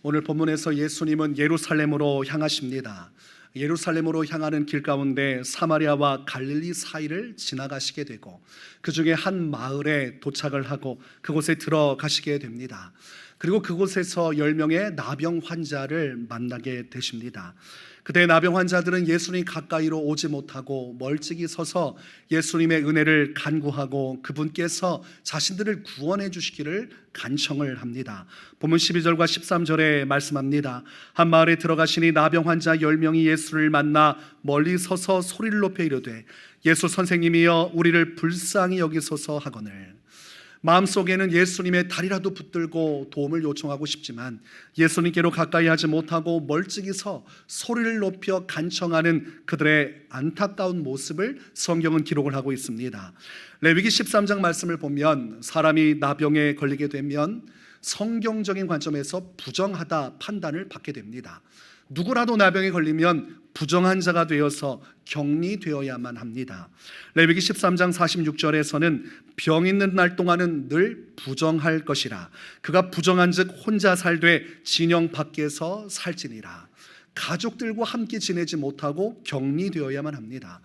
오늘 본문에서 예수님은 예루살렘으로 향하십니다. 예루살렘으로 향하는 길 가운데 사마리아와 갈릴리 사이를 지나가시게 되고 그 중에 한 마을에 도착을 하고 그곳에 들어가시게 됩니다. 그리고 그곳에서 10명의 나병 환자를 만나게 되십니다. 그때 나병 환자들은 예수님 가까이로 오지 못하고 멀찍이 서서 예수님의 은혜를 간구하고 그분께서 자신들을 구원해 주시기를 간청을 합니다. 본문 12절과 13절에 말씀합니다. 한 마을에 들어가시니 나병 환자 10명이 예수를 만나 멀리 서서 소리를 높여 이르되 예수 선생님이여 우리를 불쌍히 여기소서 하거늘. 마음속에는 예수님의 다리라도 붙들고 도움을 요청하고 싶지만 예수님께로 가까이 하지 못하고 멀찍이서 소리를 높여 간청하는 그들의 안타까운 모습을 성경은 기록을 하고 있습니다. 레위기 13장 말씀을 보면 사람이 나병에 걸리게 되면 성경적인 관점에서 부정하다 판단을 받게 됩니다. 누구라도 나병에 걸리면 부정한 자가 되어서 격리되어야만 합니다. 레위기 13장 46절에서는 병 있는 날 동안은 늘 부정할 것이라 그가 부정한즉 혼자 살되 진영 밖에서 살지니라. 가족들과 함께 지내지 못하고 격리되어야만 합니다.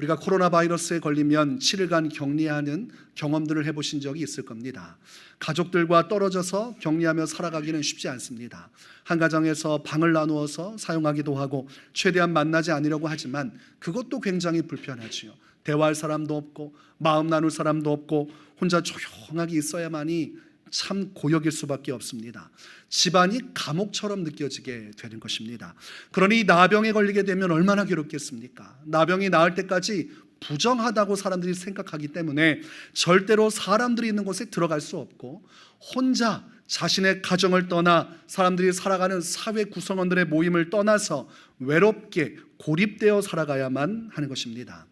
우리가 코로나 바이러스에 걸리면 7일간 격리하는 경험들을 해보신 적이 있을 겁니다. 가족들과 떨어져서 격리하며 살아가기는 쉽지 않습니다. 한 가정에서 방을 나누어서 사용하기도 하고 최대한 만나지 않으려고 하지만 그것도 굉장히 불편하지요. 대화할 사람도 없고 마음 나눌 사람도 없고 혼자 조용하게 있어야만이 참 고역일 수밖에 없습니다. 집안이 감옥처럼 느껴지게 되는 것입니다. 그러니 나병에 걸리게 되면 얼마나 괴롭겠습니까? 나병이 나을 때까지 부정하다고 사람들이 생각하기 때문에 절대로 사람들이 있는 곳에 들어갈 수 없고 혼자 자신의 가정을 떠나 사람들이 살아가는 사회 구성원들의 모임을 떠나서 외롭게 고립되어 살아가야만 하는 것입니다.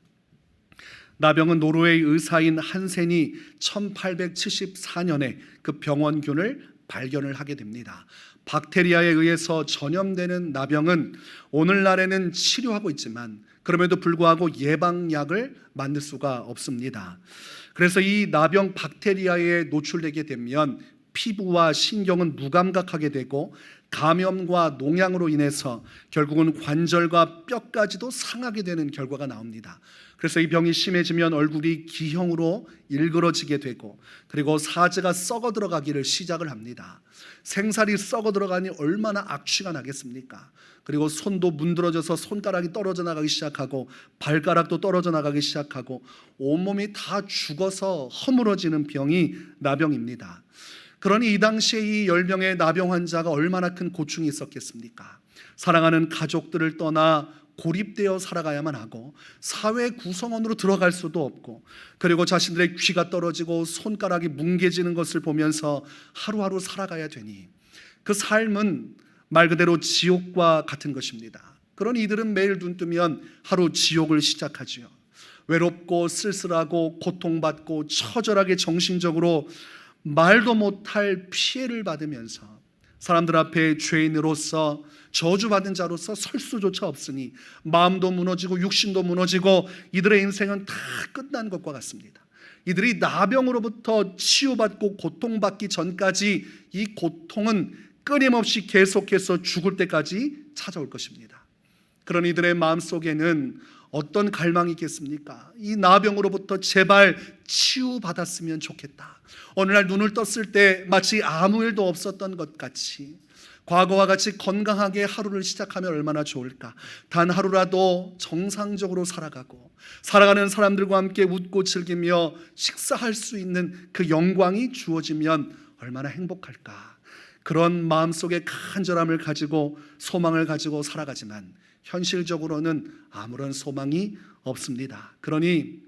나병은 노르웨이 의사인 한센이 1874년에 그 병원균을 발견을 하게 됩니다. 박테리아에 의해서 전염되는 나병은 오늘날에는 치료하고 있지만 그럼에도 불구하고 예방약을 만들 수가 없습니다. 그래서 이 나병 박테리아에 노출되게 되면 피부와 신경은 무감각하게 되고 감염과 농양으로 인해서 결국은 관절과 뼈까지도 상하게 되는 결과가 나옵니다. 그래서 이 병이 심해지면 얼굴이 기형으로 일그러지게 되고 그리고 사지가 썩어 들어가기를 시작을 합니다. 생살이 썩어 들어가니 얼마나 악취가 나겠습니까? 그리고 손도 문드러져서 손가락이 떨어져 나가기 시작하고 발가락도 떨어져 나가기 시작하고 온몸이 다 죽어서 허물어지는 병이 나병입니다. 그러니 이 당시에 이 10명의 나병 환자가 얼마나 큰 고충이 있었겠습니까? 사랑하는 가족들을 떠나 고립되어 살아가야만 하고 사회 구성원으로 들어갈 수도 없고 그리고 자신들의 귀가 떨어지고 손가락이 뭉개지는 것을 보면서 하루하루 살아가야 되니 그 삶은 말 그대로 지옥과 같은 것입니다. 그러니 이들은 매일 눈 뜨면 하루 지옥을 시작하지요. 외롭고 쓸쓸하고 고통받고 처절하게 정신적으로 말도 못할 피해를 받으면서 사람들 앞에 죄인으로서 저주받은 자로서 설 수조차 없으니 마음도 무너지고 육신도 무너지고 이들의 인생은 다 끝난 것과 같습니다. 이들이 나병으로부터 치유받고 고통받기 전까지 이 고통은 끊임없이 계속해서 죽을 때까지 찾아올 것입니다. 그런 이들의 마음속에는 어떤 갈망이 있겠습니까? 이 나병으로부터 제발 치유받았으면 좋겠다. 어느 날 눈을 떴을 때 마치 아무 일도 없었던 것 같이 과거와 같이 건강하게 하루를 시작하면 얼마나 좋을까. 단 하루라도 정상적으로 살아가고 살아가는 사람들과 함께 웃고 즐기며 식사할 수 있는 그 영광이 주어지면 얼마나 행복할까. 그런 마음속에 간절함을 가지고 소망을 가지고 살아가지만 현실적으로는 아무런 소망이 없습니다. 그러니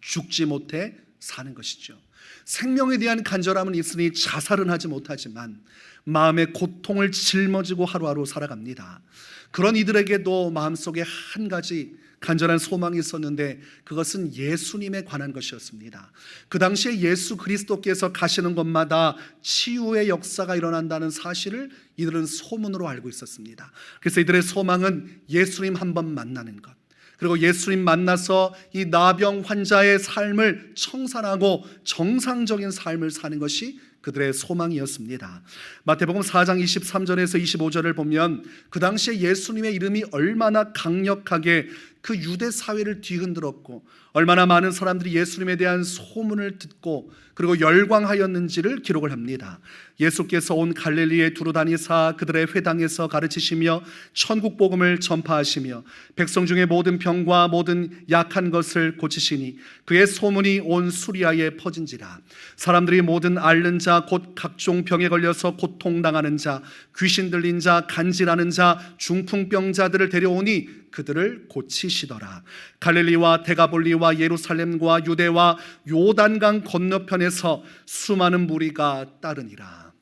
죽지 못해 사는 것이죠. 생명에 대한 간절함은 있으니 자살은 하지 못하지만 마음의 고통을 짊어지고 하루하루 살아갑니다. 그런 이들에게도 마음속에 한 가지 간절한 소망이 있었는데 그것은 예수님에 관한 것이었습니다. 그 당시에 예수 그리스도께서 가시는 곳마다 치유의 역사가 일어난다는 사실을 이들은 소문으로 알고 있었습니다. 그래서 이들의 소망은 예수님 한번 만나는 것, 그리고 예수님 만나서 이 나병 환자의 삶을 청산하고 정상적인 삶을 사는 것이 그들의 소망이었습니다. 마태복음 4장 23절에서 25절을 보면 그 당시에 예수님의 이름이 얼마나 강력하게 그 유대 사회를 뒤흔들었고 얼마나 많은 사람들이 예수님에 대한 소문을 듣고 그리고 열광하였는지를 기록을 합니다. 예수께서 온 갈릴리에 두루 다니사 그들의 회당에서 가르치시며 천국 복음을 전파하시며 백성 중에 모든 병과 모든 약한 것을 고치시니 그의 소문이 온 수리아에 퍼진지라. 사람들이 모든 앓는 자 곧 각종 병에 걸려서 고통당하는 자 귀신 들린 자 간질하는 자 중풍병자들을 데려오니 그들을 고치시더라. 갈릴리와 데가볼리와 예루살렘과 유대와 요단강 건너편에서 수많은 무리가 따르니라.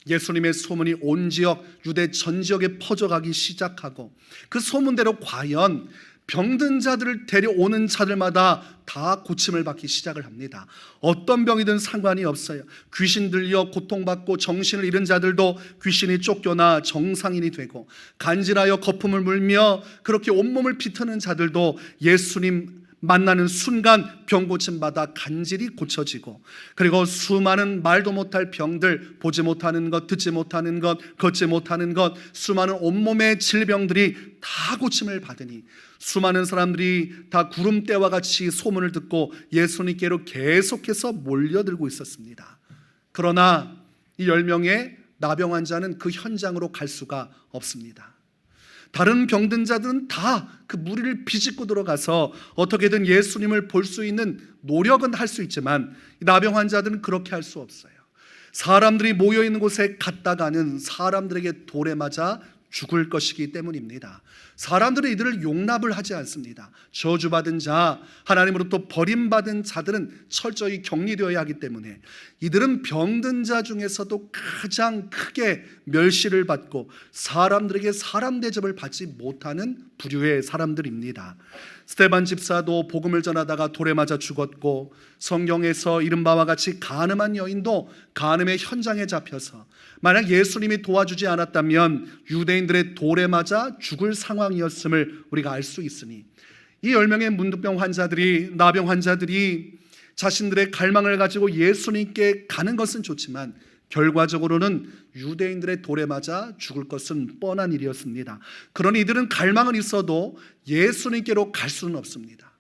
예수님의 소문이 온 지역 유대 전 지역에 퍼져가기 시작하고 그 소문대로 과연 병든 자들을 데려오는 자들마다 다 고침을 받기 시작을 합니다. 어떤 병이든 상관이 없어요. 귀신 들려 고통받고 정신을 잃은 자들도 귀신이 쫓겨나 정상인이 되고 간질하여 거품을 물며 그렇게 온몸을 비트는 자들도 예수님 만나는 순간 병 고침 받아 간질이 고쳐지고 그리고 수많은 말도 못할 병들, 보지 못하는 것, 듣지 못하는 것, 걷지 못하는 것, 수많은 온몸의 질병들이 다 고침을 받으니 수많은 사람들이 다 구름대와 같이 소문을 듣고 예수님께로 계속해서 몰려들고 있었습니다. 그러나 이 10명의 나병 환자는 그 현장으로 갈 수가 없습니다. 다른 병든 자들은 다 그 무리를 비집고 들어가서 어떻게든 예수님을 볼 수 있는 노력은 할 수 있지만 나병 환자들은 그렇게 할 수 없어요. 사람들이 모여있는 곳에 갔다가는 사람들에게 돌에 맞아 죽을 것이기 때문입니다. 사람들은 이들을 용납을 하지 않습니다. 저주받은 자, 하나님으로부터 버림받은 자들은 철저히 격리되어야 하기 때문에 이들은 병든 자 중에서도 가장 크게 멸시를 받고 사람들에게 사람 대접을 받지 못하는 부류의 사람들입니다. 스데반 집사도 복음을 전하다가 돌에 맞아 죽었고 성경에서 이른 바와 같이 간음한 여인도 간음의 현장에 잡혀서 만약 예수님이 도와주지 않았다면 유대인들의 돌에 맞아 죽을 상황이었음을 우리가 알 수 있으니 이 10명의 문둥병 환자들이 나병 환자들이 자신들의 갈망을 가지고 예수님께 가는 것은 좋지만 결과적으로는 유대인들의 돌에 맞아 죽을 것은 뻔한 일이었습니다. 그러니 이들은 갈망은 있어도 예수님께로 갈 수는 없습니다.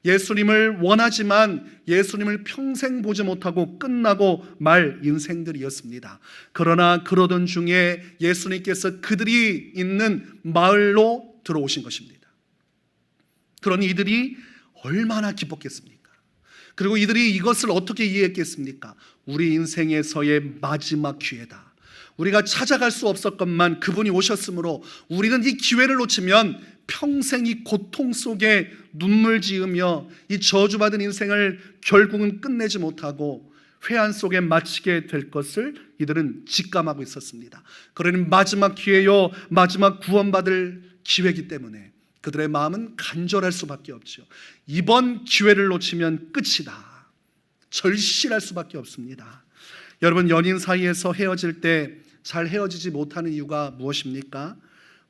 예수님을 원하지만 예수님을 평생 보지 못하고 끝나고 말 인생들이었습니다. 그러나 그러던 중에 예수님께서 그들이 있는 마을로 들어오신 것입니다. 그러니 이들이 얼마나 기뻤겠습니까? 그리고 이들이 이것을 어떻게 이해했겠습니까? 우리 인생에서의 마지막 기회다. 우리가 찾아갈 수 없었건만 그분이 오셨으므로 우리는 이 기회를 놓치면 평생 이 고통 속에 눈물 지으며 이 저주받은 인생을 결국은 끝내지 못하고 회한 속에 마치게 될 것을 이들은 직감하고 있었습니다. 그러니 마지막 기회요, 마지막 구원받을 기회이기 때문에 그들의 마음은 간절할 수밖에 없죠. 이번 기회를 놓치면 끝이다. 절실할 수밖에 없습니다. 여러분, 연인 사이에서 헤어질 때 잘 헤어지지 못하는 이유가 무엇입니까?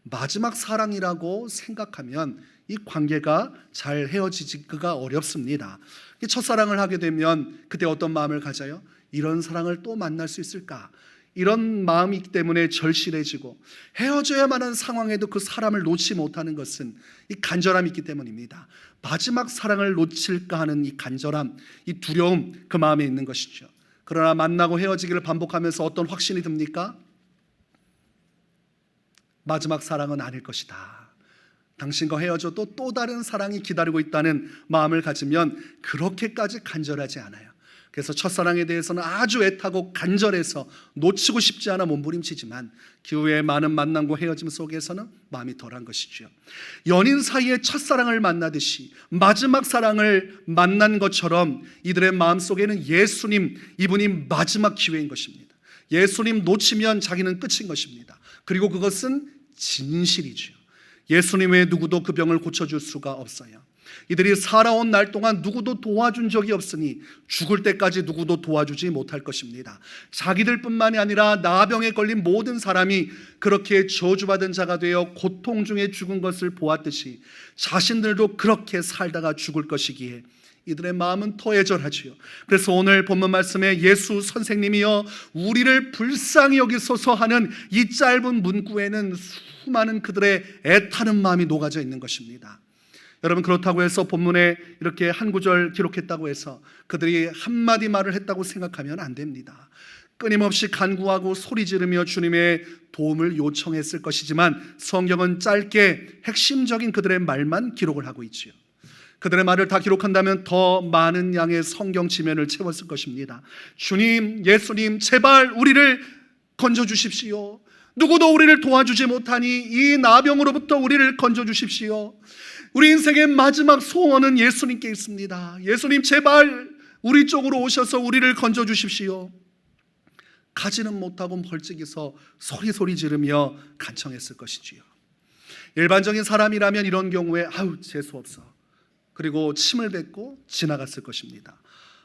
마지막 사랑이라고 생각하면 이 관계가 잘 헤어지기가 어렵습니다. 첫사랑을 하게 되면 그때 어떤 마음을 가져요? 이런 사랑을 또 만날 수 있을까? 이런 마음이 있기 때문에 절실해지고 헤어져야만 하는 상황에도 그 사람을 놓지 못하는 것은 이 간절함이 있기 때문입니다. 마지막 사랑을 놓칠까 하는 이 간절함, 이 두려움, 그 마음에 있는 것이죠. 그러나 만나고 헤어지기를 반복하면서 어떤 확신이 듭니까? 마지막 사랑은 아닐 것이다. 당신과 헤어져도 또 다른 사랑이 기다리고 있다는 마음을 가지면 그렇게까지 간절하지 않아요. 그래서 첫사랑에 대해서는 아주 애타고 간절해서 놓치고 싶지 않아 몸부림치지만 그 후에 많은 만남과 헤어짐 속에서는 마음이 덜한 것이죠. 연인 사이에 첫사랑을 만나듯이 마지막 사랑을 만난 것처럼 이들의 마음속에는 예수님, 이분이 마지막 기회인 것입니다. 예수님 놓치면 자기는 끝인 것입니다. 그리고 그것은 진실이죠. 예수님 외에 누구도 그 병을 고쳐줄 수가 없어요. 이들이 살아온 날 동안 누구도 도와준 적이 없으니 죽을 때까지 누구도 도와주지 못할 것입니다. 자기들뿐만이 아니라 나병에 걸린 모든 사람이 그렇게 저주받은 자가 되어 고통 중에 죽은 것을 보았듯이 자신들도 그렇게 살다가 죽을 것이기에 이들의 마음은 더 애절하지요. 그래서 오늘 본문 말씀에 예수 선생님이여 우리를 불쌍히 여기소서 하는 이 짧은 문구에는 수많은 그들의 애타는 마음이 녹아져 있는 것입니다. 여러분, 그렇다고 해서 본문에 이렇게 한 구절 기록했다고 해서 그들이 한마디 말을 했다고 생각하면 안 됩니다. 끊임없이 간구하고 소리 지르며 주님의 도움을 요청했을 것이지만 성경은 짧게 핵심적인 그들의 말만 기록을 하고 있지요. 그들의 말을 다 기록한다면 더 많은 양의 성경 지면을 채웠을 것입니다. 주님, 예수님, 제발 우리를 건져주십시오. 누구도 우리를 도와주지 못하니 이 나병으로부터 우리를 건져주십시오. 우리 인생의 마지막 소원은 예수님께 있습니다. 예수님, 제발 우리 쪽으로 오셔서 우리를 건져주십시오. 가지는 못하고 벌찍이서 소리 지르며 간청했을 것이지요. 일반적인 사람이라면 이런 경우에 아우 재수없어, 그리고 침을 뱉고 지나갔을 것입니다.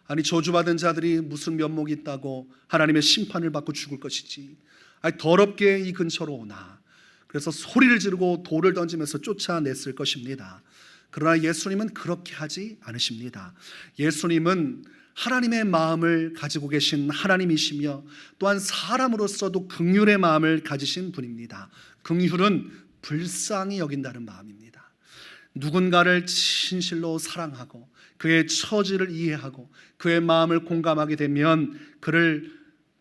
아니, 저주받은 자들이 무슨 면목이 있다고 하나님의 심판을 받고 죽을 것이지, 아니 더럽게 이 근처로 오나. 그래서 소리를 지르고 돌을 던지면서 쫓아냈을 것입니다. 그러나 예수님은 그렇게 하지 않으십니다. 예수님은 하나님의 마음을 가지고 계신 하나님이시며 또한 사람으로서도 긍휼의 마음을 가지신 분입니다. 긍휼은 불쌍히 여긴다는 마음입니다. 누군가를 진실로 사랑하고 그의 처지를 이해하고 그의 마음을 공감하게 되면 그를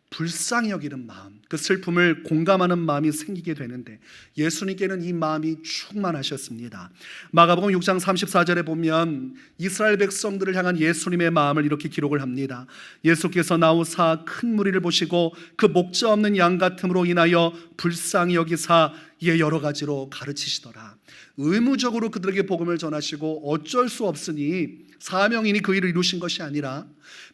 불쌍히 여기는 마음, 그 슬픔을 공감하는 마음이 생기게 되는데 예수님께는 이 마음이 충만하셨습니다. 마가복음 6장 34절에 보면 이스라엘 백성들을 향한 예수님의 마음을 이렇게 기록을 합니다. 예수께서 나오사 큰 무리를 보시고 그 목자 없는 양 같음으로 인하여 불쌍히 여기사 이에 여러 가지로 가르치시더라. 의무적으로 그들에게 복음을 전하시고 어쩔 수 없으니 사명이니 그 일을 이루신 것이 아니라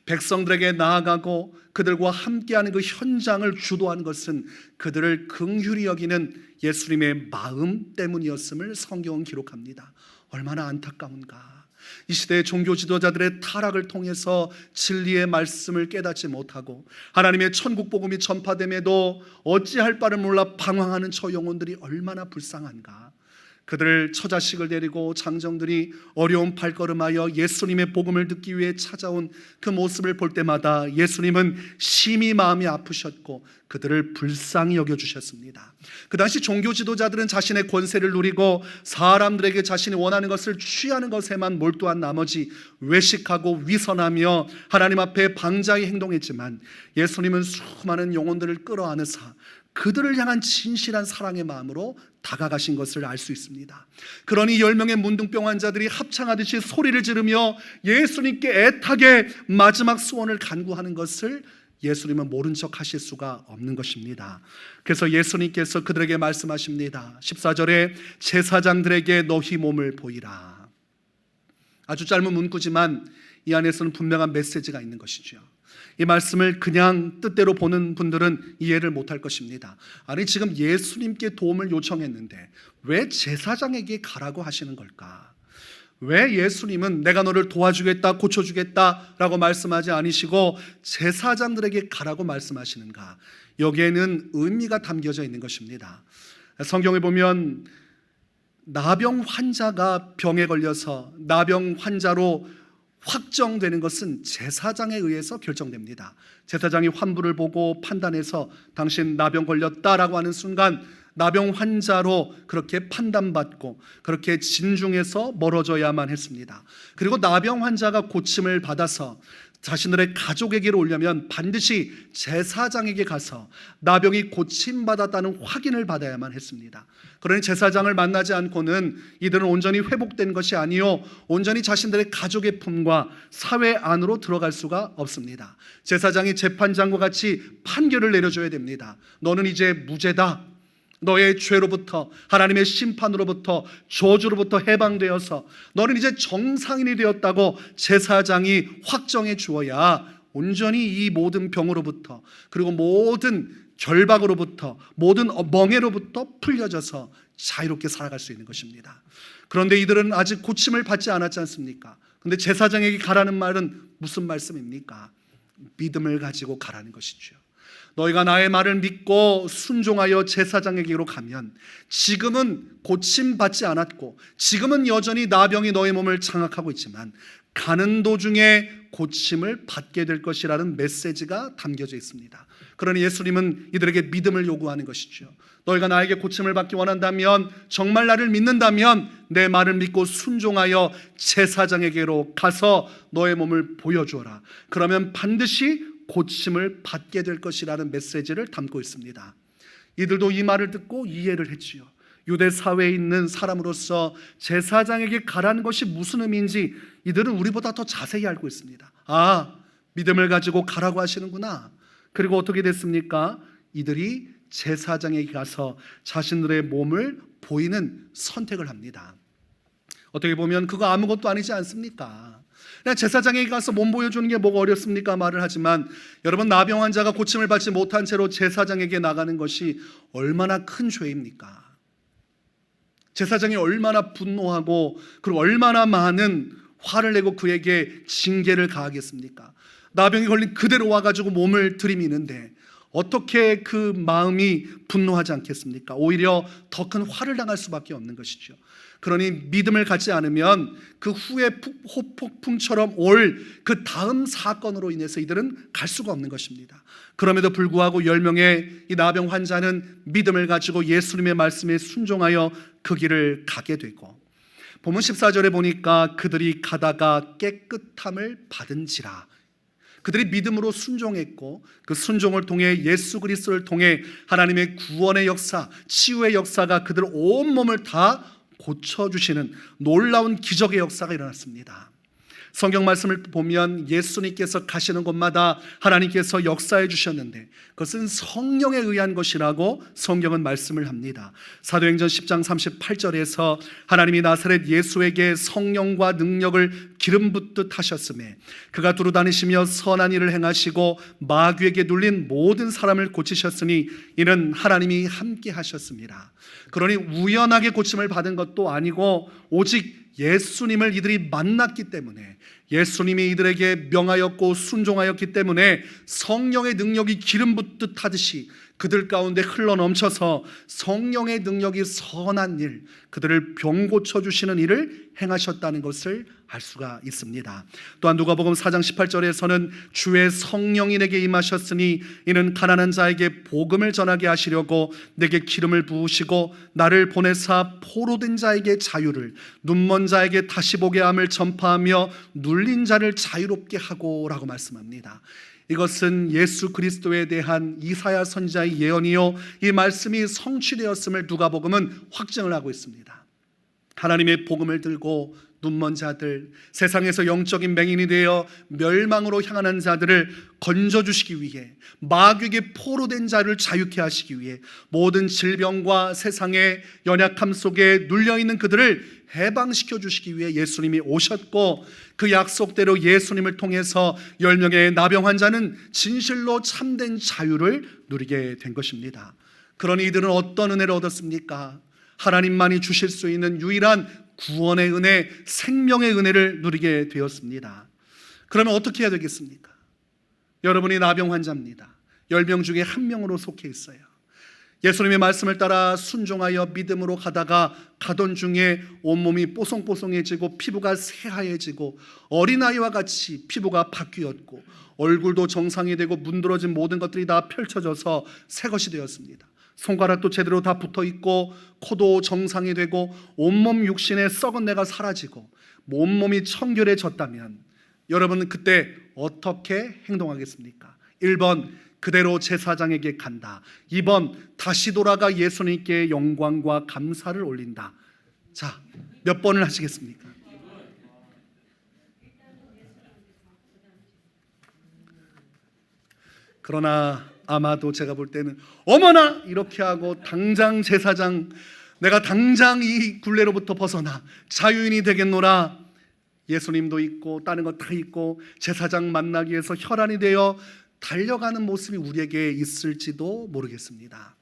백성들에게 나아가고 그들과 함께하는 그 현장을 주도한 것은 그들을 긍휼히 여기는 예수님의 마음 때문이었음을 성경은 기록합니다. 얼마나 안타까운가. 이 시대의 종교 지도자들의 타락을 통해서 진리의 말씀을 깨닫지 못하고 하나님의 천국 복음이 전파됨에도 어찌할 바를 몰라 방황하는 저 영혼들이 얼마나 불쌍한가. 그들 처자식을 데리고 장정들이 어려운 발걸음하여 예수님의 복음을 듣기 위해 찾아온 그 모습을 볼 때마다 예수님은 심히 마음이 아프셨고 그들을 불쌍히 여겨주셨습니다. 그 당시 종교 지도자들은 자신의 권세를 누리고 사람들에게 자신이 원하는 것을 취하는 것에만 몰두한 나머지 외식하고 위선하며 하나님 앞에 방자히 행동했지만 예수님은 수많은 영혼들을 끌어안으사 그들을 향한 진실한 사랑의 마음으로 다가가신 것을 알 수 있습니다. 그러니 10명의 문둥병 환자들이 합창하듯이 소리를 지르며 예수님께 애타게 마지막 소원을 간구하는 것을 예수님은 모른 척 하실 수가 없는 것입니다. 그래서 예수님께서 그들에게 말씀하십니다. 14절에 제사장들에게 너희 몸을 보이라. 아주 짧은 문구지만 이 안에서는 분명한 메시지가 있는 것이죠. 이 말씀을 그냥 뜻대로 보는 분들은 이해를 못할 것입니다. 아니, 지금 예수님께 도움을 요청했는데 왜 제사장에게 가라고 하시는 걸까? 왜 예수님은 내가 너를 도와주겠다, 고쳐주겠다라고 말씀하지 않으시고 제사장들에게 가라고 말씀하시는가? 여기에는 의미가 담겨져 있는 것입니다. 성경에 보면 나병 환자가 병에 걸려서 나병 환자로 확정되는 것은 제사장에 의해서 결정됩니다. 제사장이 환부를 보고 판단해서 당신 나병 걸렸다라고 하는 순간 나병 환자로 그렇게 판단받고 그렇게 진중해서 멀어져야만 했습니다. 그리고 나병 환자가 고침을 받아서 자신들의 가족에게로 오려면 반드시 제사장에게 가서 나병이 고침받았다는 확인을 받아야만 했습니다. 그러니 제사장을 만나지 않고는 이들은 온전히 회복된 것이 아니요 온전히 자신들의 가족의 품과 사회 안으로 들어갈 수가 없습니다. 제사장이 재판장과 같이 판결을 내려줘야 됩니다. 너는 이제 무죄다. 너의 죄로부터 하나님의 심판으로부터 저주로부터 해방되어서 너는 이제 정상인이 되었다고 제사장이 확정해 주어야 온전히 이 모든 병으로부터 그리고 모든 결박으로부터 모든 멍에로부터 풀려져서 자유롭게 살아갈 수 있는 것입니다. 그런데 이들은 아직 고침을 받지 않았지 않습니까? 그런데 제사장에게 가라는 말은 무슨 말씀입니까? 믿음을 가지고 가라는 것이죠. 너희가 나의 말을 믿고 순종하여 제사장에게로 가면 지금은 고침받지 않았고 지금은 여전히 나병이 너의 몸을 장악하고 있지만 가는 도중에 고침을 받게 될 것이라는 메시지가 담겨져 있습니다. 그러니 예수님은 이들에게 믿음을 요구하는 것이죠. 너희가 나에게 고침을 받기 원한다면, 정말 나를 믿는다면 내 말을 믿고 순종하여 제사장에게로 가서 너의 몸을 보여주어라. 그러면 반드시 고침을 받게 될 것이라는 메시지를 담고 있습니다. 이들도 이 말을 듣고 이해를 했지요. 유대 사회에 있는 사람으로서 제사장에게 가라는 것이 무슨 의미인지 이들은 우리보다 더 자세히 알고 있습니다. 아, 믿음을 가지고 가라고 하시는구나. 그리고 어떻게 됐습니까? 이들이 제사장에게 가서 자신들의 몸을 보이는 선택을 합니다. 어떻게 보면 그거 아무것도 아니지 않습니까? 그냥 제사장에게 가서 몸 보여주는 게 뭐가 어렵습니까? 말을 하지만 여러분, 나병 환자가 고침을 받지 못한 채로 제사장에게 나가는 것이 얼마나 큰 죄입니까? 제사장이 얼마나 분노하고 그리고 얼마나 많은 화를 내고 그에게 징계를 가하겠습니까? 나병이 걸린 그대로 와가지고 몸을 들이미는데 어떻게 그 마음이 분노하지 않겠습니까? 오히려 더 큰 화를 당할 수밖에 없는 것이죠. 그러니 믿음을 갖지 않으면 그 후에 호폭풍처럼 올 그 다음 사건으로 인해서 이들은 갈 수가 없는 것입니다. 그럼에도 불구하고 10명의 이 나병 환자는 믿음을 가지고 예수님의 말씀에 순종하여 그 길을 가게 되고, 본문 14절에 보니까 그들이 가다가 깨끗함을 받은지라. 그들이 믿음으로 순종했고 그 순종을 통해 예수 그리스도를 통해 하나님의 구원의 역사, 치유의 역사가 그들 온몸을 다 고쳐주시는 놀라운 기적의 역사가 일어났습니다. 성경 말씀을 보면 예수님께서 가시는 곳마다 하나님께서 역사해 주셨는데 그것은 성령에 의한 것이라고 성경은 말씀을 합니다. 사도행전 10장 38절에서 하나님이 나사렛 예수에게 성령과 능력을 기름 붓듯 하셨으며 그가 두루다니시며 선한 일을 행하시고 마귀에게 눌린 모든 사람을 고치셨으니 이는 하나님이 함께 하셨습니다. 그러니 우연하게 고침을 받은 것도 아니고 오직 예수님을 이들이 만났기 때문에, 예수님이 이들에게 명하였고 순종하였기 때문에 성령의 능력이 기름 붓듯 하듯이 그들 가운데 흘러넘쳐서 성령의 능력이 선한 일, 그들을 병 고쳐주시는 일을 행하셨다는 것을 알 수가 있습니다. 또한 누가복음 4장 18절에서는 주의 성령이 내게 임하셨으니 이는 가난한 자에게 복음을 전하게 하시려고 내게 기름을 부으시고 나를 보내사 포로된 자에게 자유를, 눈먼 자에게 다시 보게 함을 전파하며 눌린 자를 자유롭게 하고 라고 말씀합니다. 이것은 예수 그리스도에 대한 이사야 선지자의 예언이요, 이 말씀이 성취되었음을 누가복음은 확증을 하고 있습니다. 하나님의 복음을 들고 눈먼 자들, 세상에서 영적인 맹인이 되어 멸망으로 향하는 자들을 건져주시기 위해, 마귀에게 포로된 자를 자유케 하시기 위해, 모든 질병과 세상의 연약함 속에 눌려있는 그들을 해방시켜 주시기 위해 예수님이 오셨고, 그 약속대로 예수님을 통해서 10명의 나병 환자는 진실로 참된 자유를 누리게 된 것입니다. 그러니 이들은 어떤 은혜를 얻었습니까? 하나님만이 주실 수 있는 유일한 구원의 은혜, 생명의 은혜를 누리게 되었습니다. 그러면 어떻게 해야 되겠습니까? 여러분이 나병 환자입니다. 10명 중에 1명으로 속해 있어요. 예수님의 말씀을 따라 순종하여 믿음으로 가다가 가던 중에 온몸이 뽀송뽀송해지고 피부가 새하얘지고 어린아이와 같이 피부가 바뀌었고 얼굴도 정상이 되고 문드러진 모든 것들이 다 펼쳐져서 새것이 되었습니다. 손가락도 제대로 다 붙어있고 코도 정상이 되고 온몸 육신의 썩은 내가 사라지고 온몸이 청결해졌다면 여러분은 그때 어떻게 행동하겠습니까? 1번, 그대로 제사장에게 간다. 2번, 다시 돌아가 예수님께 영광과 감사를 올린다. 자, 몇 번을 하시겠습니까? 그러나 아마도 제가 볼 때는 어머나 이렇게 하고 당장 제사장, 내가 당장 이 굴레로부터 벗어나 자유인이 되겠노라. 예수님도 있고 다른 것 다 있고 제사장 만나기 위해서 혈안이 되어 달려가는 모습이 우리에게 있을지도 모르겠습니다.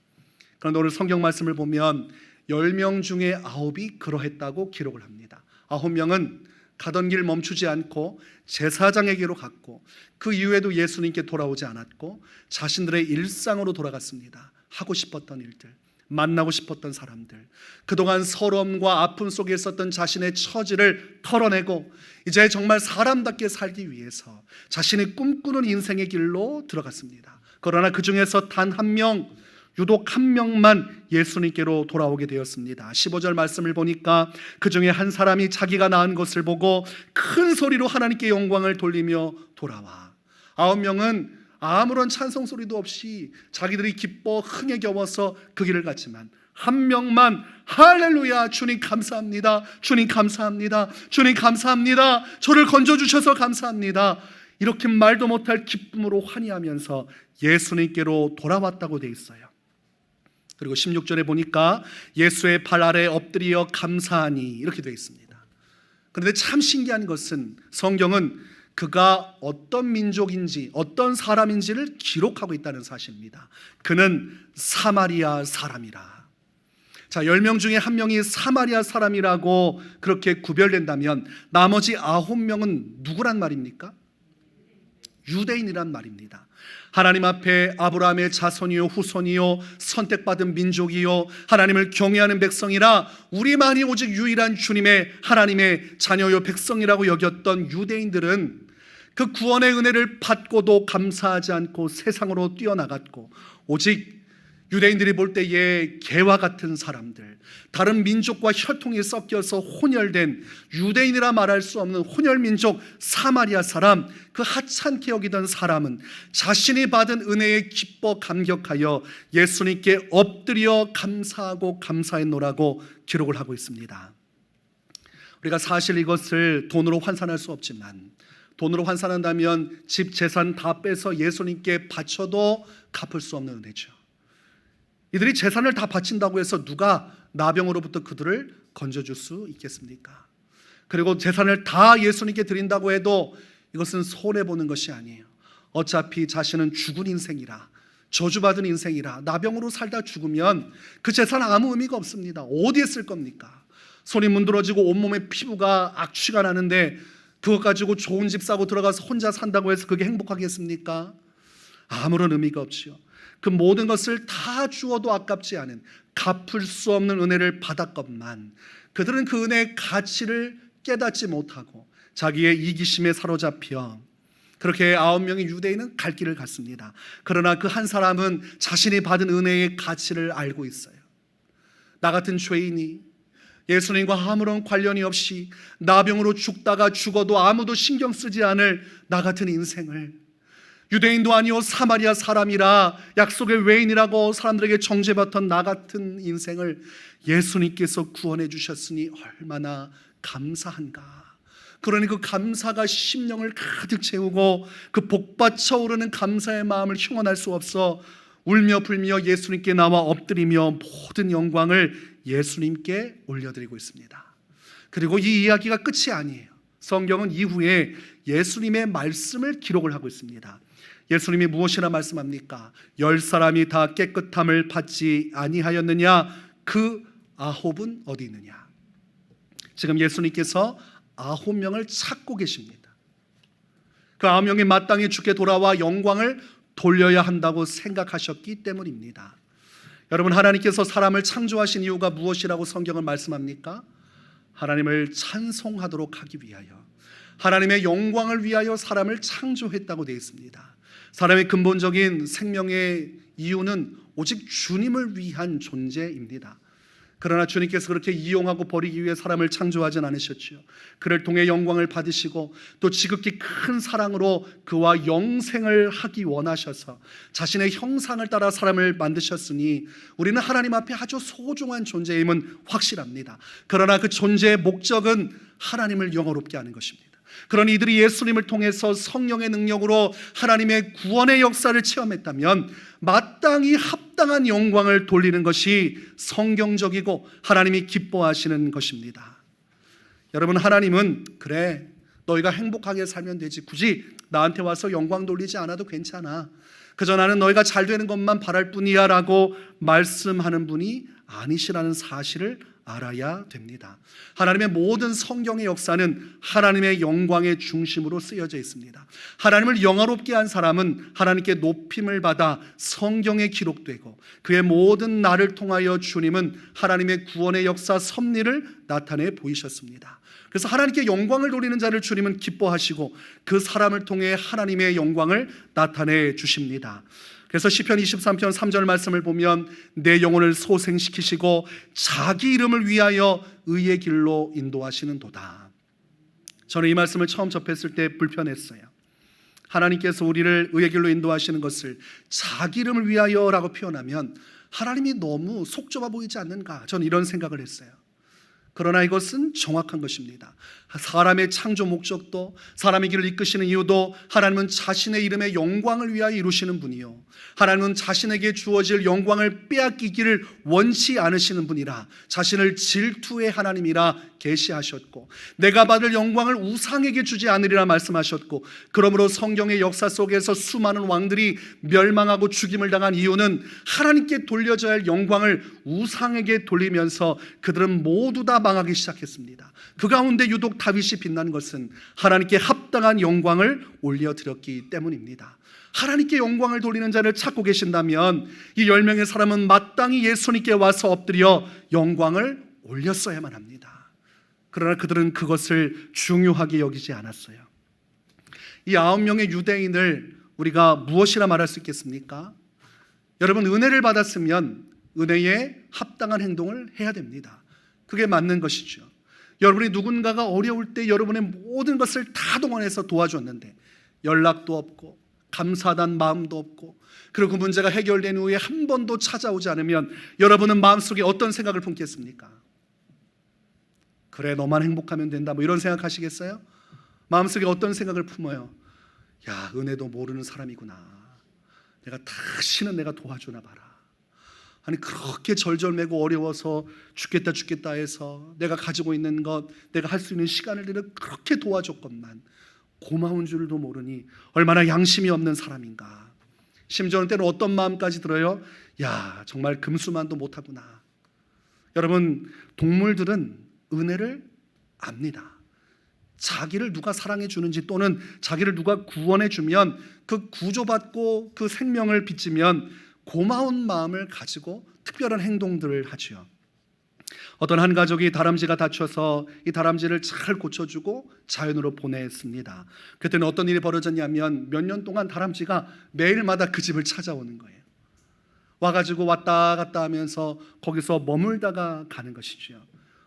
그런데 오늘 성경 말씀을 보면 10명 중에 9이 그러했다고 기록을 합니다. 9명은 가던 길 멈추지 않고 제사장에게로 갔고 그 이후에도 예수님께 돌아오지 않았고 자신들의 일상으로 돌아갔습니다. 하고 싶었던 일들, 만나고 싶었던 사람들, 그동안 서러움과 아픔 속에 있었던 자신의 처지를 털어내고 이제 정말 사람답게 살기 위해서 자신이 꿈꾸는 인생의 길로 들어갔습니다. 그러나 그 중에서 단 한 명, 유독 한 명만 예수님께로 돌아오게 되었습니다. 15절 말씀을 보니까 그 중에 한 사람이 자기가 낳은 것을 보고 큰 소리로 하나님께 영광을 돌리며 돌아와. 9명은 아무런 찬송 소리도 없이 자기들이 기뻐 흥에 겨워서 그 길을 갔지만 한 명만 할렐루야, 주님 감사합니다, 주님 감사합니다, 주님 감사합니다, 저를 건져주셔서 감사합니다, 이렇게 말도 못할 기쁨으로 환희하면서 예수님께로 돌아왔다고 되어 있어요. 그리고 16절에 보니까 예수의 발 아래 엎드려 감사하니 이렇게 되어 있습니다. 그런데 참 신기한 것은 성경은 그가 어떤 민족인지 어떤 사람인지를 기록하고 있다는 사실입니다. 그는 사마리아 사람이라. 자, 10명 중에 한 명이 사마리아 사람이라고 그렇게 구별된다면 나머지 9명은 누구란 말입니까? 유대인이란 말입니다. 하나님 앞에 아브라함의 자손이요 후손이요 선택받은 민족이요 하나님을 경외하는 백성이라 우리만이 오직 유일한 주님의 하나님의 자녀요 백성이라고 여겼던 유대인들은 그 구원의 은혜를 받고도 감사하지 않고 세상으로 뛰어나갔고, 오직 유대인들이 볼 때에 개와 같은 사람들, 다른 민족과 혈통이 섞여서 혼혈된 유대인이라 말할 수 없는 혼혈민족 사마리아 사람, 그 하찮게 여기던 사람은 자신이 받은 은혜에 기뻐 감격하여 예수님께 엎드려 감사하고 감사했노라고 기록을 하고 있습니다. 우리가 사실 이것을 돈으로 환산할 수 없지만, 돈으로 환산한다면 집 재산 다 빼서 예수님께 바쳐도 갚을 수 없는 은혜죠. 이들이 재산을 다 바친다고 해서 누가 나병으로부터 그들을 건져줄 수 있겠습니까? 그리고 재산을 다 예수님께 드린다고 해도 이것은 손해보는 것이 아니에요. 어차피 자신은 죽은 인생이라, 저주받은 인생이라, 나병으로 살다 죽으면 그 재산 아무 의미가 없습니다. 어디에 쓸 겁니까? 손이 문드러지고 온몸에 피부가 악취가 나는데 그것 가지고 좋은 집 사고 들어가서 혼자 산다고 해서 그게 행복하겠습니까? 아무런 의미가 없지요. 그 모든 것을 다 주어도 아깝지 않은 갚을 수 없는 은혜를 받았건만 그들은 그 은혜의 가치를 깨닫지 못하고 자기의 이기심에 사로잡혀 그렇게 9명의 유대인은 갈 길을 갔습니다. 그러나 그 한 사람은 자신이 받은 은혜의 가치를 알고 있어요. 나 같은 죄인이 예수님과 아무런 관련이 없이 나병으로 죽다가 죽어도 아무도 신경 쓰지 않을 나 같은 인생을, 유대인도 아니요 사마리아 사람이라 약속의 외인이라고 사람들에게 정죄받던 나 같은 인생을 예수님께서 구원해 주셨으니 얼마나 감사한가. 그러니 그 감사가 심령을 가득 채우고 그 복받쳐 오르는 감사의 마음을 형언할 수 없어 울며 불며 예수님께 나와 엎드리며 모든 영광을 예수님께 올려드리고 있습니다. 그리고 이 이야기가 끝이 아니에요. 성경은 이후에 예수님의 말씀을 기록을 하고 있습니다. 예수님이 무엇이라 말씀합니까? 10사람이 다 깨끗함을 받지 아니하였느냐? 그 9은 어디 있느냐? 지금 예수님께서 9명을 찾고 계십니다. 그 9명이 마땅히 주께 돌아와 영광을 돌려야 한다고 생각하셨기 때문입니다. 여러분, 하나님께서 사람을 창조하신 이유가 무엇이라고 성경은 말씀합니까? 하나님을 찬송하도록 하기 위하여, 하나님의 영광을 위하여 사람을 창조했다고 되어 있습니다. 사람의 근본적인 생명의 이유는 오직 주님을 위한 존재입니다. 그러나 주님께서 그렇게 이용하고 버리기 위해 사람을 창조하진 않으셨지요. 그를 통해 영광을 받으시고 또 지극히 큰 사랑으로 그와 영생을 하기 원하셔서 자신의 형상을 따라 사람을 만드셨으니 우리는 하나님 앞에 아주 소중한 존재임은 확실합니다. 그러나 그 존재의 목적은 하나님을 영화롭게 하는 것입니다. 그러니 이들이 예수님을 통해서 성령의 능력으로 하나님의 구원의 역사를 체험했다면 마땅히 합당한 영광을 돌리는 것이 성경적이고 하나님이 기뻐하시는 것입니다. 여러분, 하나님은 그래, 너희가 행복하게 살면 되지, 굳이 나한테 와서 영광 돌리지 않아도 괜찮아, 그저 나는 너희가 잘 되는 것만 바랄 뿐이야 라고 말씀하는 분이 아니시라는 사실을 알아야 됩니다. 하나님의 모든 성경의 역사는 하나님의 영광의 중심으로 쓰여져 있습니다. 하나님을 영화롭게 한 사람은 하나님께 높임을 받아 성경에 기록되고, 그의 모든 날을 통하여 주님은 하나님의 구원의 역사 섭리를 나타내 보이셨습니다. 그래서 하나님께 영광을 돌리는 자를 주님은 기뻐하시고 그 사람을 통해 하나님의 영광을 나타내 주십니다. 그래서 시편 23편 3절 말씀을 보면 내 영혼을 소생시키시고 자기 이름을 위하여 의의 길로 인도하시는도다. 저는 이 말씀을 처음 접했을 때 불편했어요. 하나님께서 우리를 의의 길로 인도하시는 것을 자기 이름을 위하여라고 표현하면 하나님이 너무 속 좁아 보이지 않는가, 저는 이런 생각을 했어요. 그러나 이것은 정확한 것입니다. 사람의 창조 목적도, 사람의 길을 이끄시는 이유도 하나님은 자신의 이름의 영광을 위하여 이루시는 분이요, 하나님은 자신에게 주어질 영광을 빼앗기기를 원치 않으시는 분이라 자신을 질투의 하나님이라 계시하셨고, 내가 받을 영광을 우상에게 주지 않으리라 말씀하셨고, 그러므로 성경의 역사 속에서 수많은 왕들이 멸망하고 죽임을 당한 이유는 하나님께 돌려져야 할 영광을 우상에게 돌리면서 그들은 모두 다 망하기 시작했습니다. 그 가운데 유독 다윗이 빛난 것은 하나님께 합당한 영광을 올려드렸기 때문입니다. 하나님께 영광을 돌리는 자를 찾고 계신다면 이 10명의 사람은 마땅히 예수님께 와서 엎드려 영광을 올렸어야만 합니다. 그러나 그들은 그것을 중요하게 여기지 않았어요. 이 9명의 유대인을 우리가 무엇이라 말할 수 있겠습니까? 여러분, 은혜를 받았으면 은혜에 합당한 행동을 해야 됩니다. 그게 맞는 것이죠. 여러분이 누군가가 어려울 때 여러분의 모든 것을 다 동원해서 도와줬는데 연락도 없고 감사하다는 마음도 없고, 그리고 그 문제가 해결된 후에 한 번도 찾아오지 않으면 여러분은 마음속에 어떤 생각을 품겠습니까? 그래, 너만 행복하면 된다, 뭐 이런 생각하시겠어요? 마음속에 어떤 생각을 품어요? 야, 은혜도 모르는 사람이구나, 내가 다시는 내가 도와주나 봐라. 아니, 그렇게 절절매고 어려워서 죽겠다 해서 내가 가지고 있는 것, 내가 할 수 있는 시간을 내가 그렇게 도와줬건만 고마운 줄도 모르니 얼마나 양심이 없는 사람인가. 심지어는 때로 어떤 마음까지 들어요? 야, 정말 금수만도 못하구나. 여러분, 동물들은 은혜를 압니다. 자기를 누가 사랑해 주는지, 또는 자기를 누가 구원해 주면 그 구조받고 그 생명을 빚으면 고마운 마음을 가지고 특별한 행동들을 하지요. 어떤 한 가족이 다람쥐가 다쳐서 이 다람쥐를 잘 고쳐주고 자연으로 보냈습니다. 그때는 어떤 일이 벌어졌냐면 몇 년 동안 다람쥐가 매일마다 그 집을 찾아오는 거예요. 와가지고 왔다 갔다 하면서 거기서 머물다가 가는 것이죠.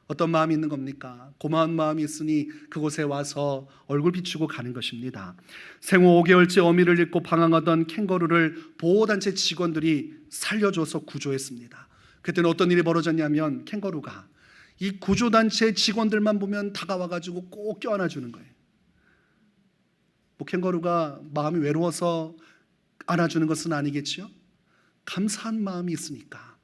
어떤 마음이 있는 겁니까? 고마운 마음이 있으니 그곳에 와서 얼굴 비추고 가는 것입니다. 생후 5개월째 어미를 잃고 방황하던 캥거루를 보호단체 직원들이 살려줘서 구조했습니다. 그때는 어떤 일이 벌어졌냐면 캥거루가 이 구조단체 직원들만 보면 다가와가지고 꼭 껴안아주는 거예요. 뭐 캥거루가 마음이 외로워서 안아주는 것은 아니겠지요? 감사한 마음이 있으니까.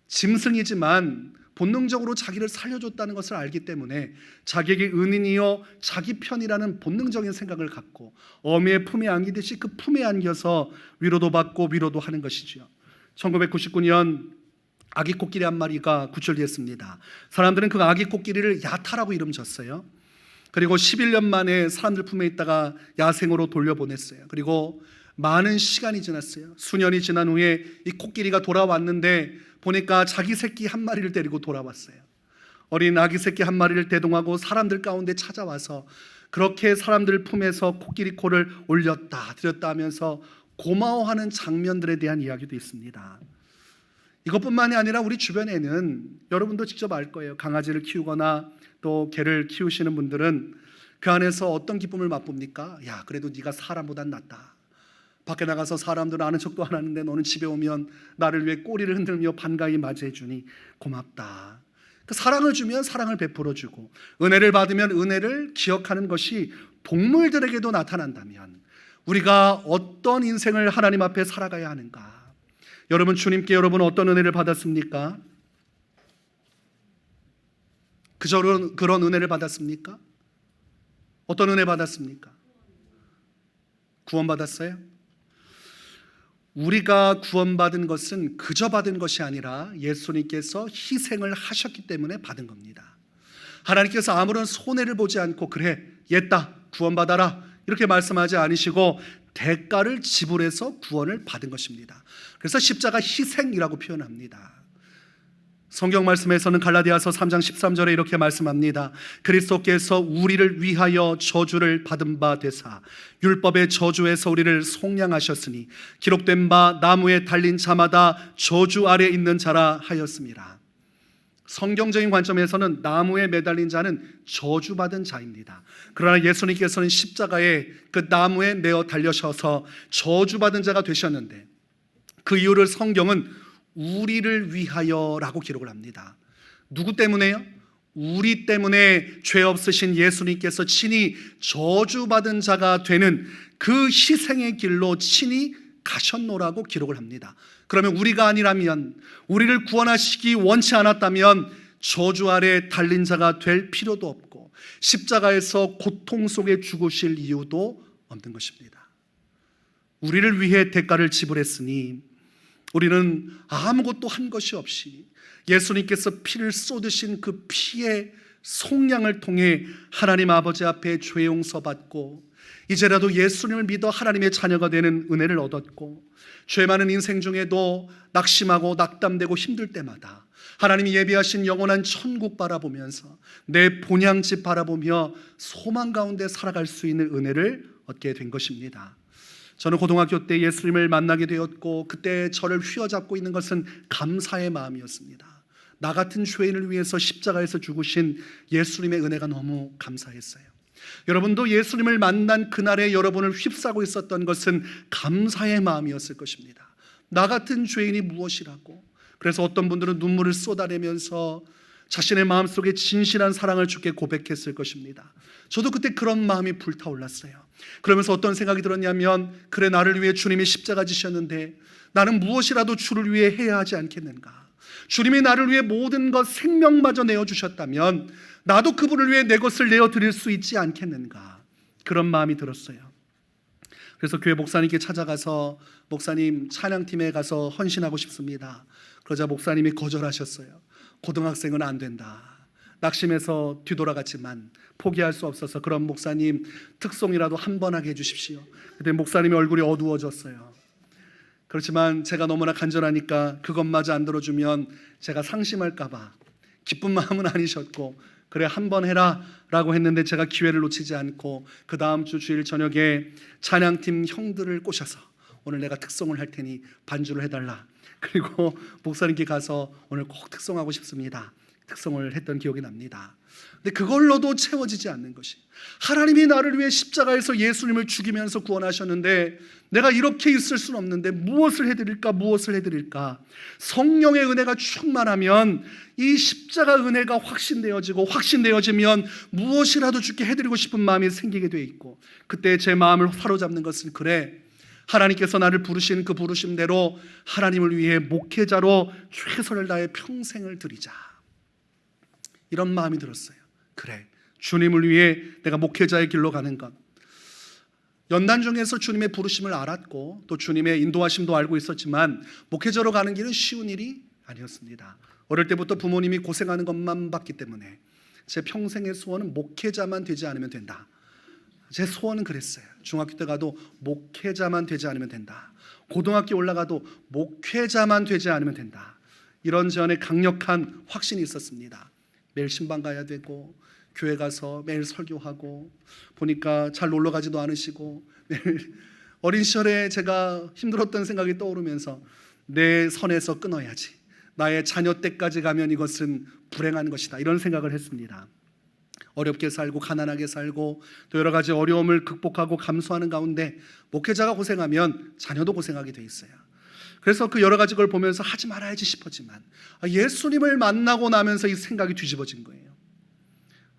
짐승이지만 본능적으로 자기를 살려줬다는 것을 알기 때문에 자기에게 은인이요 자기 편이라는 본능적인 생각을 갖고 어미의 품에 안기듯이 그 품에 안겨서 위로도 받고 위로도 하는 것이죠. 1999년 아기 코끼리 한 마리가 구출됐습니다. 사람들은 그 아기 코끼리를 야타라고 이름 졌어요. 그리고 11년 만에 사람들 품에 있다가 야생으로 돌려보냈어요. 그리고 많은 시간이 지났어요. 수년이 지난 후에 이 코끼리가 돌아왔는데 보니까 자기 새끼 한 마리를 데리고 돌아왔어요. 어린 아기 새끼 한 마리를 대동하고 사람들 가운데 찾아와서 그렇게 사람들 품에서 코끼리 코를 올렸다 드렸다 하면서 고마워하는 장면들에 대한 이야기도 있습니다. 이것뿐만이 아니라 우리 주변에는 여러분도 직접 알 거예요. 강아지를 키우거나 또 개를 키우시는 분들은 그 안에서 어떤 기쁨을 맛봅니까? 야, 그래도 네가 사람보단 낫다. 밖에 나가서 사람들 아는 척도 안 하는데 너는 집에 오면 나를 위해 꼬리를 흔들며 반가이 맞이해 주니 고맙다. 그 사랑을 주면 사랑을 베풀어 주고 은혜를 받으면 은혜를 기억하는 것이 동물들에게도 나타난다면 우리가 어떤 인생을 하나님 앞에 살아가야 하는가? 여러분, 주님께 여러분은 어떤 은혜를 받았습니까? 그저 그런 은혜를 받았습니까? 어떤 은혜 받았습니까? 구원 받았어요? 우리가 구원받은 것은 그저 받은 것이 아니라 예수님께서 희생을 하셨기 때문에 받은 겁니다. 하나님께서 아무런 손해를 보지 않고 그래 옛다 구원받아라 이렇게 말씀하지 않으시고 대가를 지불해서 구원을 받은 것입니다. 그래서 십자가 희생이라고 표현합니다. 성경 말씀에서는 갈라디아서 3장 13절에 이렇게 말씀합니다. 그리스도께서 우리를 위하여 저주를 받은 바 되사 율법의 저주에서 우리를 속량하셨으니 기록된 바 나무에 달린 자마다 저주 아래 있는 자라 하였습니다. 성경적인 관점에서는 나무에 매달린 자는 저주받은 자입니다. 그러나 예수님께서는 십자가에 그 나무에 매어 달려셔서 저주받은 자가 되셨는데 그 이유를 성경은 우리를 위하여라고 기록을 합니다. 누구 때문에요? 우리 때문에 죄 없으신 예수님께서 친히 저주받은 자가 되는 그 희생의 길로 친히 가셨노라고 기록을 합니다. 그러면 우리가 아니라면, 우리를 구원하시기 원치 않았다면 저주 아래 달린 자가 될 필요도 없고 십자가에서 고통 속에 죽으실 이유도 없는 것입니다. 우리를 위해 대가를 지불했으니 우리는 아무것도 한 것이 없이 예수님께서 피를 쏟으신 그 피의 속량을 통해 하나님 아버지 앞에 죄 용서 받고 이제라도 예수님을 믿어 하나님의 자녀가 되는 은혜를 얻었고 죄 많은 인생 중에도 낙심하고 낙담되고 힘들 때마다 하나님이 예비하신 영원한 천국 바라보면서 내 본향집 바라보며 소망 가운데 살아갈 수 있는 은혜를 얻게 된 것입니다. 저는 고등학교 때 예수님을 만나게 되었고 그때 저를 휘어잡고 있는 것은 감사의 마음이었습니다. 나 같은 죄인을 위해서 십자가에서 죽으신 예수님의 은혜가 너무 감사했어요. 여러분도 예수님을 만난 그날에 여러분을 휩싸고 있었던 것은 감사의 마음이었을 것입니다. 나 같은 죄인이 무엇이라고. 그래서 어떤 분들은 눈물을 쏟아내면서 자신의 마음속에 진실한 사랑을 주께 고백했을 것입니다. 저도 그때 그런 마음이 불타올랐어요. 그러면서 어떤 생각이 들었냐면 그래 나를 위해 주님이 십자가 지셨는데 나는 무엇이라도 주를 위해 해야 하지 않겠는가. 주님이 나를 위해 모든 것 생명마저 내어주셨다면 나도 그분을 위해 내 것을 내어드릴 수 있지 않겠는가. 그런 마음이 들었어요. 그래서 교회 목사님께 찾아가서 목사님 찬양팀에 가서 헌신하고 싶습니다. 그러자 목사님이 거절하셨어요. 고등학생은 안 된다. 낙심해서 뒤돌아갔지만 포기할 수 없어서 그런 목사님 특송이라도 한 번 하게 해주십시오. 그때 목사님의 얼굴이 어두워졌어요. 그렇지만 제가 너무나 간절하니까 그것마저 안 들어주면 제가 상심할까 봐 기쁜 마음은 아니셨고 그래 한 번 해라 라고 했는데 제가 기회를 놓치지 않고 그 다음 주 주일 저녁에 찬양팀 형들을 꼬셔서 오늘 내가 특송을 할 테니 반주를 해달라. 그리고 목사님께 가서 오늘 꼭 특송하고 싶습니다. 특송을 했던 기억이 납니다. 근데 그걸로도 채워지지 않는 것이 하나님이 나를 위해 십자가에서 예수님을 죽이면서 구원하셨는데 내가 이렇게 있을 수는 없는데 무엇을 해드릴까? 성령의 은혜가 충만하면 이 십자가 은혜가 확신되어지면 무엇이라도 주께 해드리고 싶은 마음이 생기게 돼 있고 그때 제 마음을 사로잡는 것은 그래 하나님께서 나를 부르신 그 부르심대로 하나님을 위해 목회자로 최선을 다해 평생을 드리자. 이런 마음이 들었어요. 그래 주님을 위해 내가 목회자의 길로 가는 것. 연단 중에서 주님의 부르심을 알았고 또 주님의 인도하심도 알고 있었지만 목회자로 가는 길은 쉬운 일이 아니었습니다. 어릴 때부터 부모님이 고생하는 것만 봤기 때문에 제 평생의 소원은 목회자만 되지 않으면 된다. 제 소원은 그랬어요. 중학교 때 가도 목회자만 되지 않으면 된다. 고등학교 올라가도 목회자만 되지 않으면 된다. 이런 저의 강력한 확신이 있었습니다. 매일 신방 가야 되고 교회 가서 매일 설교하고 보니까 잘 놀러 가지도 않으시고 매일 어린 시절에 제가 힘들었던 생각이 떠오르면서 내 선에서 끊어야지. 나의 자녀 때까지 가면 이것은 불행한 것이다. 이런 생각을 했습니다. 어렵게 살고 가난하게 살고 또 여러 가지 어려움을 극복하고 감수하는 가운데 목회자가 고생하면 자녀도 고생하게 돼 있어요. 그래서 그 여러 가지 걸 보면서 하지 말아야지 싶었지만 예수님을 만나고 나면서 이 생각이 뒤집어진 거예요.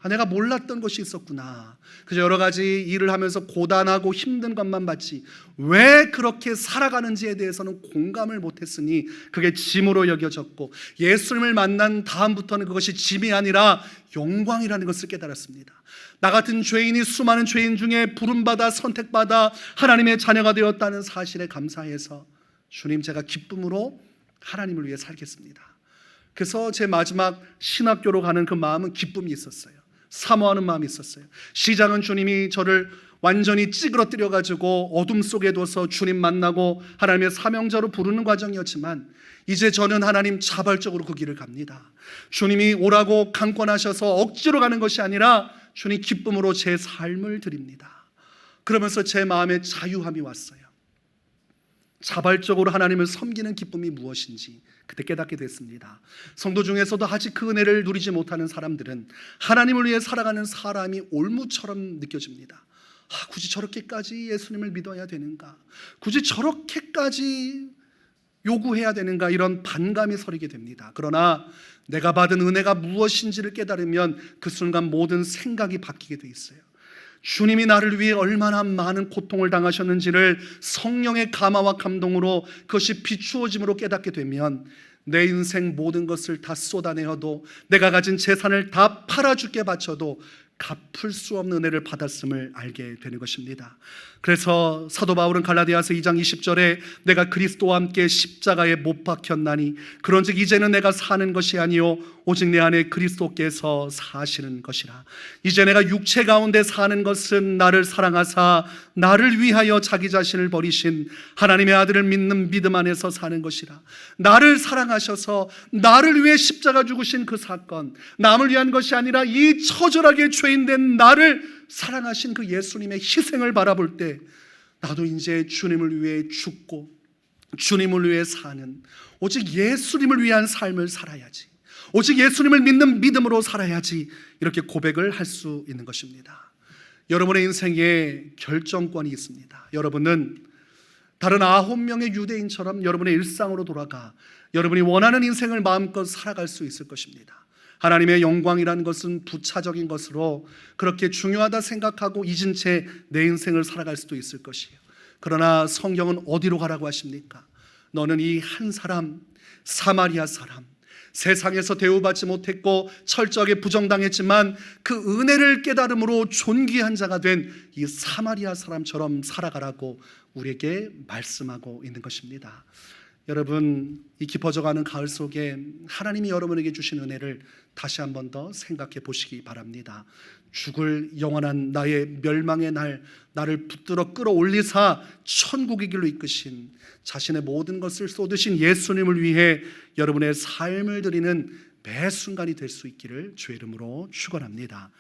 내가 몰랐던 것이 있었구나. 그저 여러 가지 일을 하면서 고단하고 힘든 것만 봤지 왜 그렇게 살아가는지에 대해서는 공감을 못했으니 그게 짐으로 여겨졌고 예수님을 만난 다음부터는 그것이 짐이 아니라 영광이라는 것을 깨달았습니다. 나 같은 죄인이 수많은 죄인 중에 부름받아 선택받아 하나님의 자녀가 되었다는 사실에 감사해서 주님, 제가 기쁨으로 하나님을 위해 살겠습니다. 그래서 제 마지막 신학교로 가는 그 마음은 기쁨이 있었어요. 사모하는 마음이 있었어요. 시작은 주님이 저를 완전히 찌그러뜨려 가지고 어둠 속에 둬서 주님 만나고 하나님의 사명자로 부르는 과정이었지만, 이제 저는 하나님 자발적으로 그 길을 갑니다. 주님이 오라고 강권하셔서 억지로 가는 것이 아니라 주님 기쁨으로 제 삶을 드립니다. 그러면서 제 마음에 자유함이 왔어요. 자발적으로 하나님을 섬기는 기쁨이 무엇인지 그때 깨닫게 됐습니다. 성도 중에서도 아직 그 은혜를 누리지 못하는 사람들은 하나님을 위해 살아가는 사람이 올무처럼 느껴집니다. 굳이 저렇게까지 예수님을 믿어야 되는가? 굳이 저렇게까지 요구해야 되는가? 이런 반감이 서리게 됩니다. 그러나 내가 받은 은혜가 무엇인지를 깨달으면 그 순간 모든 생각이 바뀌게 돼 있어요. 주님이 나를 위해 얼마나 많은 고통을 당하셨는지를 성령의 감화와 감동으로 그것이 비추어짐으로 깨닫게 되면 내 인생 모든 것을 다 쏟아내어도, 내가 가진 재산을 다 팔아 주께 바쳐도 갚을 수 없는 은혜를 받았음을 알게 되는 것입니다. 그래서 사도 바울은 갈라디아서 2장 20절에 내가 그리스도와 함께 십자가에 못 박혔나니 그런즉 이제는 내가 사는 것이 아니요 오직 내 안에 그리스도께서 사시는 것이라. 이제 내가 육체 가운데 사는 것은 나를 사랑하사 나를 위하여 자기 자신을 버리신 하나님의 아들을 믿는 믿음 안에서 사는 것이라. 나를 사랑하셔서 나를 위해 십자가 죽으신 그 사건, 남을 위한 것이 아니라 이 처절하게 죄인된 나를 사랑하신 그 예수님의 희생을 바라볼 때, 나도 이제 주님을 위해 죽고 주님을 위해 사는, 오직 예수님을 위한 삶을 살아야지, 오직 예수님을 믿는 믿음으로 살아야지, 이렇게 고백을 할 수 있는 것입니다. 여러분의 인생에 결정권이 있습니다. 여러분은 다른 9명의 유대인처럼 여러분의 일상으로 돌아가 여러분이 원하는 인생을 마음껏 살아갈 수 있을 것입니다. 하나님의 영광이라는 것은 부차적인 것으로 그렇게 중요하다 생각하고 잊은 채 내 인생을 살아갈 수도 있을 것이에요. 그러나 성경은 어디로 가라고 하십니까? 너는 이 한 사람, 사마리아 사람, 세상에서 대우받지 못했고 철저하게 부정당했지만 그 은혜를 깨달음으로 존귀한 자가 된 이 사마리아 사람처럼 살아가라고 우리에게 말씀하고 있는 것입니다. 여러분, 이 깊어져가는 가을 속에 하나님이 여러분에게 주신 은혜를 다시 한 번 더 생각해 보시기 바랍니다. 죽을 영원한 나의 멸망의 날, 나를 붙들어 끌어올리사 천국의 길로 이끄신, 자신의 모든 것을 쏟으신 예수님을 위해 여러분의 삶을 드리는 매 순간이 될 수 있기를 주의 이름으로 축원합니다.